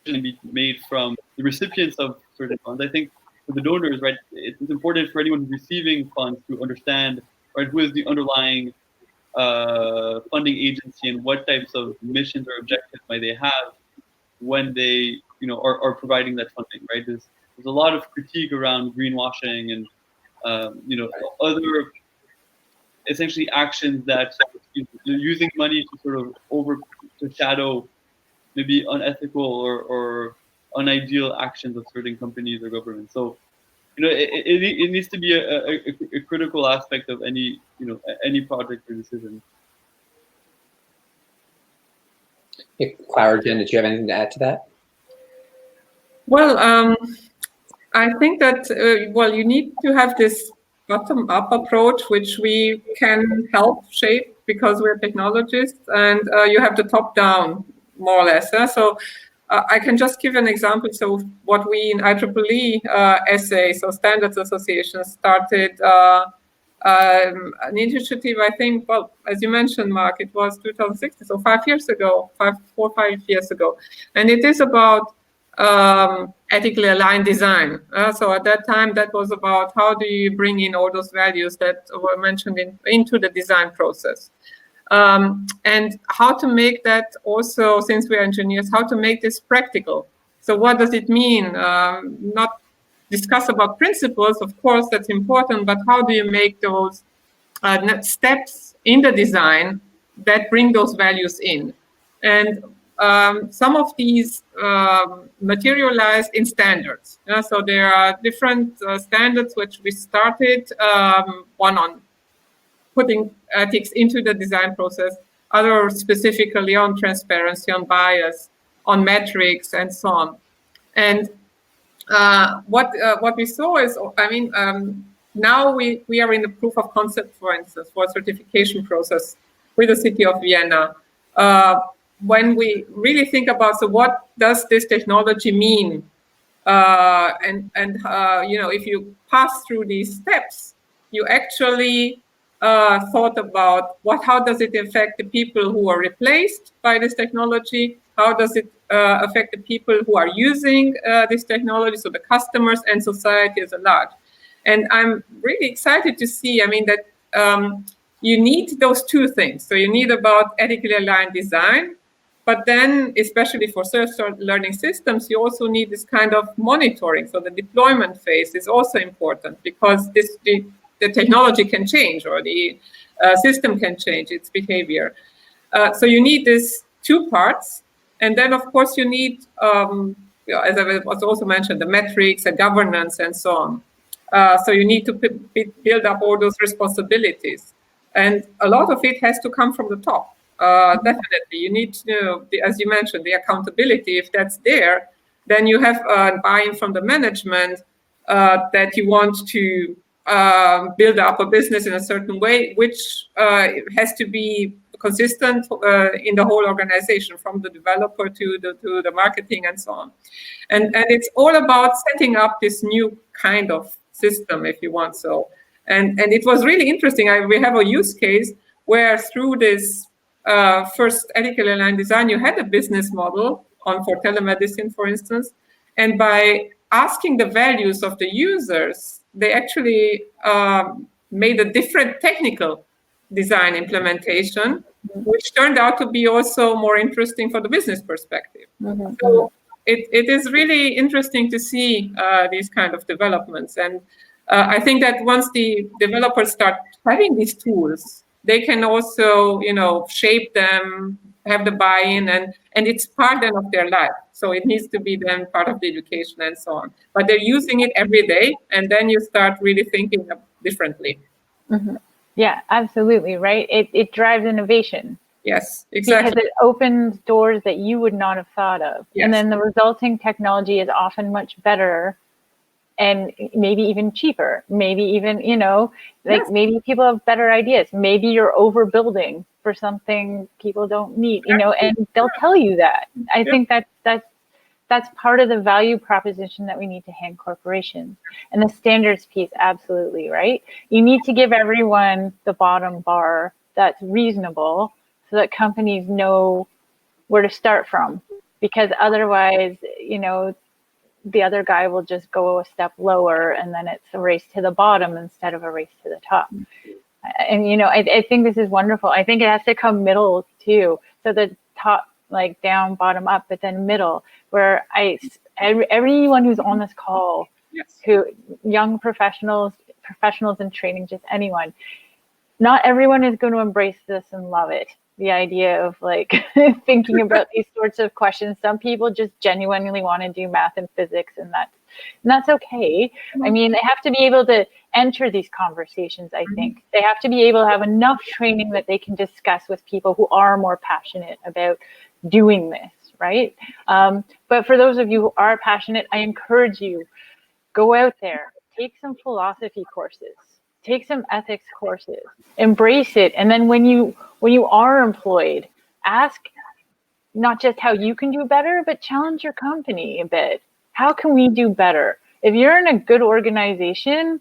be made from the recipients of certain funds. I think for the donors, right, it's important for anyone who's receiving funds to understand right? Who is the underlying funding agency, and what types of missions or objectives might they have when they, are providing that funding, right? There's a lot of critique around greenwashing and, other essentially actions that they're using money to sort of to shadow maybe unethical or unideal actions of certain companies or governments. So, it needs to be a critical aspect of any, any project or decision. Clara, Jen, did you have anything to add to that? Well, I think that, you need to have this bottom-up approach, which we can help shape because we're technologists, and you have the top-down, more or less. So I can just give an example. So what we in IEEE SA, so Standards Association, started an initiative, I think, well, as you mentioned, Mark, it was 2016, so 5 years ago, 4 or 5 years ago. And it is about ethically aligned design. So at that time, that was about how do you bring in all those values that were mentioned into the design process. And how to make that also, since we're engineers, how to make this practical. So what does it mean? Not discuss about principles, of course, that's important, but how do you make those steps in the design that bring those values in? And some of these materialized in standards. So there are different standards which we started, one on putting ethics into the design process, other specifically on transparency, on bias, on metrics, and so on. And what we saw is, now we are in the proof of concept, for instance, for a certification process with the city of Vienna. When we really think about, so what does this technology mean? If you pass through these steps, you actually thought about how does it affect the people who are replaced by this technology? How does it affect the people who are using this technology, so the customers and society as a large? And I'm really excited to see, that you need those two things. So you need about ethically aligned design, but then, especially for self-learning systems, you also need this kind of monitoring. So the deployment phase is also important because the technology can change, or the system can change its behavior. So you need these two parts. And then, of course, you need, as I was also mentioned, the metrics, the governance, and so on. So you need to build up all those responsibilities. And a lot of it has to come from the top. Definitely, you need to, as you mentioned, the accountability. If that's there, then you have buy-in from the management that you want to build up a business in a certain way, which has to be consistent in the whole organization, from the developer to the marketing and so on. And it's all about setting up this new kind of system, if you want so. And it was really interesting. We have a use case where through this first ethically aligned design, you had a business model for telemedicine, for instance, and by asking the values of the users, they actually made a different technical design implementation, which turned out to be also more interesting for the business perspective. Mm-hmm. So it is really interesting to see these kind of developments. And I think that once the developers start having these tools, they can also, shape them, have the buy-in, and it's part then of their life. So it needs to be then part of the education and so on. But they're using it every day, and then you start really thinking differently. Mm-hmm. Yeah, absolutely, right? It drives innovation. Yes, exactly. Because it opens doors that you would not have thought of. Yes. And then the resulting technology is often much better and maybe even cheaper. Maybe even, yes. Maybe people have better ideas. Maybe you're overbuilding for something people don't need, and they'll tell you that. I think that's part of the value proposition that we need to hand corporations. And the standards piece, absolutely, right? You need to give everyone the bottom bar that's reasonable so that companies know where to start from. Because otherwise, the other guy will just go a step lower, and then it's a race to the bottom instead of a race to the top. And, you know, I think this is wonderful. I think it has to come middle too. So the top, like down, bottom up, but then middle, where everyone who's on this call, Yes. who young professionals in training, just anyone, not everyone is going to embrace this and love it. The idea of like thinking about these sorts of questions. Some people just genuinely want to do math and physics, and that's okay. I mean, they have to be able to enter these conversations, I think. They have to be able to have enough training that they can discuss with people who are more passionate about doing this, right? But for those of you who are passionate, I encourage you, go out there, take some philosophy courses, take some ethics courses, embrace it. And then when you are employed, ask not just how you can do better, but challenge your company a bit. How can we do better? If you're in a good organization,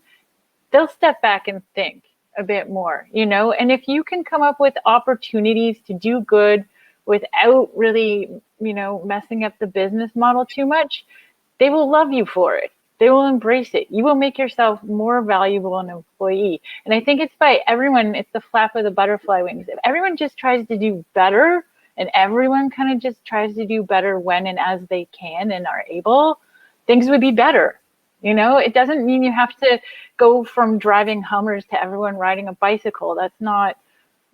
they'll step back and think a bit more, you know? And if you can come up with opportunities to do good without really, you know, messing up the business model too much, they will love you for it. They will embrace it. You will make yourself more valuable an employee. And I think it's by everyone, it's the flap of the butterfly wings. If everyone just tries to do better, and everyone kind of just tries to do better when and as they can and are able, things would be better. You know, it doesn't mean you have to go from driving Hummers to everyone riding a bicycle. That's not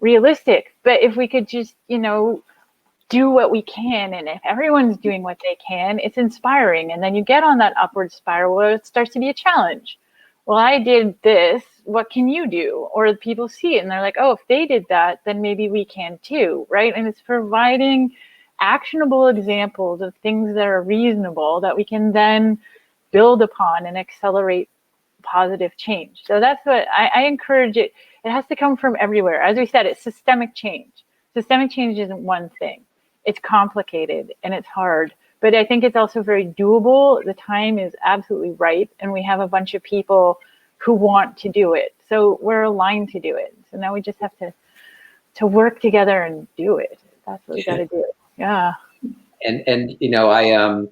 realistic. But if we could just, you know, do what we can, and if everyone's doing what they can, it's inspiring. And then you get on that upward spiral where it starts to be a challenge. Well, I did this, what can you do? Or people see it and they're like, oh, if they did that, then maybe we can too, right? And it's providing actionable examples of things that are reasonable that we can then build upon and accelerate positive change. So that's what I encourage it. It has to come from everywhere. As we said, it's systemic change. Systemic change isn't one thing. It's complicated and it's hard, but I think it's also very doable. The time is absolutely right. And we have a bunch of people who want to do it. So we're aligned to do it. So now we just have to work together and do it. That's what we got to do. Yeah. And you know, I'm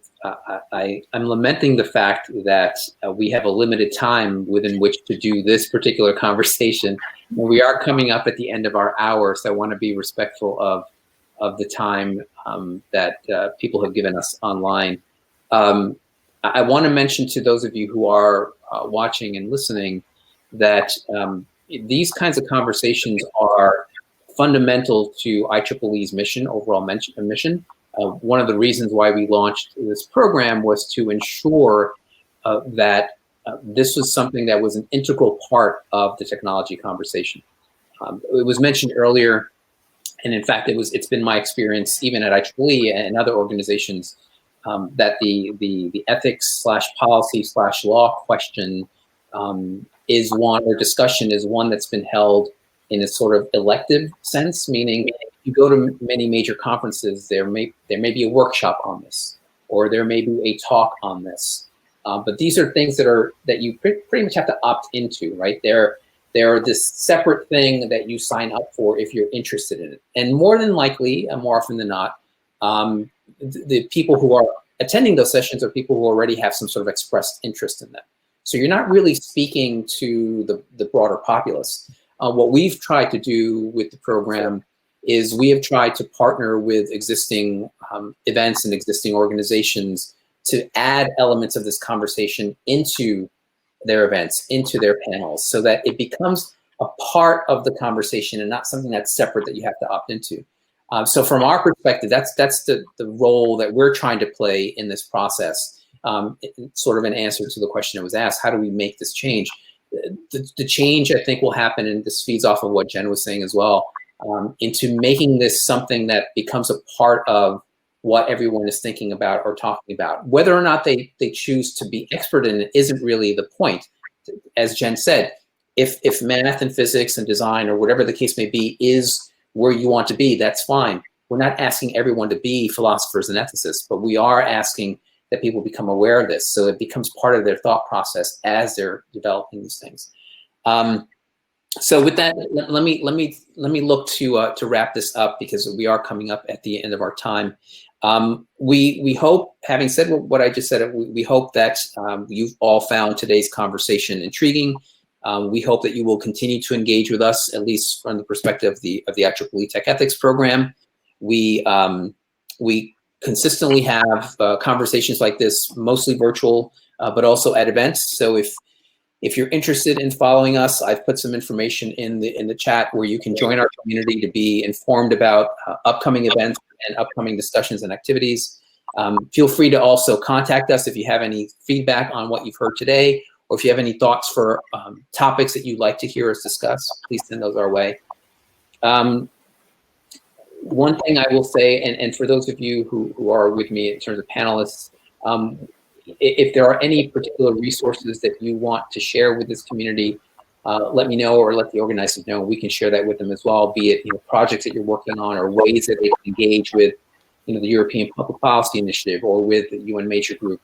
lamenting the fact that we have a limited time within which to do this particular conversation. And we are coming up at the end of our hour, so I want to be respectful of the time that people have given us online. I want to mention to those of you who are watching and listening that these kinds of conversations are fundamental to IEEE's mission, overall mission. One of the reasons why we launched this program was to ensure that this was something that was an integral part of the technology conversation. It was mentioned earlier, and in fact, it's been my experience even at IEEE and other organizations that the ethics/policy/law question is one, or discussion is one that's been held in a sort of elective sense, meaning if you go to many major conferences, there may be a workshop on this, or there may be a talk on this. But these are things that you pretty much have to opt into, right? They're this separate thing that you sign up for if you're interested in it. And more than likely, and more often than not, the people who are attending those sessions are people who already have some sort of expressed interest in them. So you're not really speaking to the broader populace. What we've tried to do with the program is we have tried to partner with existing events and existing organizations to add elements of this conversation into their events, into their panels, so that it becomes a part of the conversation and not something that's separate that you have to opt into. So from our perspective, that's the role that we're trying to play in this process. Sort of an answer to the question that was asked, how do we make this change? The change, I think, will happen, and this feeds off of what Jen was saying as well, into making this something that becomes a part of what everyone is thinking about or talking about. Whether or not they choose to be expert in it isn't really the point. As Jen said, if math and physics and design or whatever the case may be is where you want to be, that's fine. We're not asking everyone to be philosophers and ethicists, but we are asking that people become aware of this, so it becomes part of their thought process as they're developing these things. So with that, let me look to wrap this up, because we are coming up at the end of our time. We hope, having said what I just said, we hope that you've all found today's conversation intriguing. We hope that you will continue to engage with us, at least from the perspective of the IEEE TechEthics program. We consistently have conversations like this, mostly virtual, but also at events. So if you're interested in following us, I've put some information in the chat where you can join our community to be informed about upcoming events and upcoming discussions and activities. Feel free to also contact us if you have any feedback on what you've heard today, or if you have any thoughts for topics that you'd like to hear us discuss, please send those our way. One thing I will say, and for those of you who are with me in terms of panelists, if there are any particular resources that you want to share with this community, let me know, or let the organizers know. We can share that with them as well, be it projects that you're working on, or ways that they can engage with the European Public Policy Initiative, or with the UN Major Group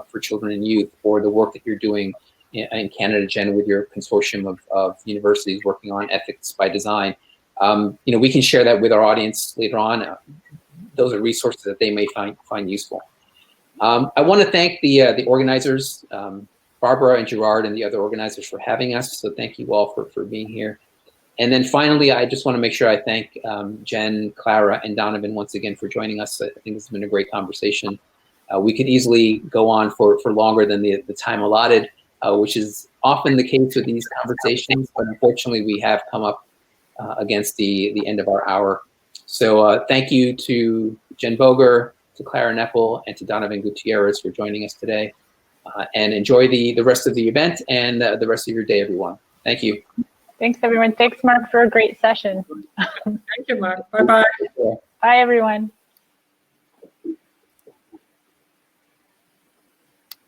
for Children and Youth, or the work that you're doing in Canada, Jen, with your consortium of universities working on ethics by design. We can share that with our audience later on. Those are resources that they may find useful. I want to thank the organizers, Barbara and Gerard and the other organizers, for having us. So thank you all for being here. And then finally, I just want to make sure I thank Jen, Clara, and Donovan once again for joining us. I think this has been a great conversation. We could easily go on for longer than the time allotted, which is often the case with these conversations, but unfortunately we have come up against the end of our hour. So thank you to Jen Boger, to Clara Neppel, and to Donovan Gutierrez for joining us today. And enjoy the rest of the event and the rest of your day, everyone. Thank you. Thanks, everyone. Thanks, Mark, for a great session. Thank you, Mark. Bye-bye. Bye, everyone.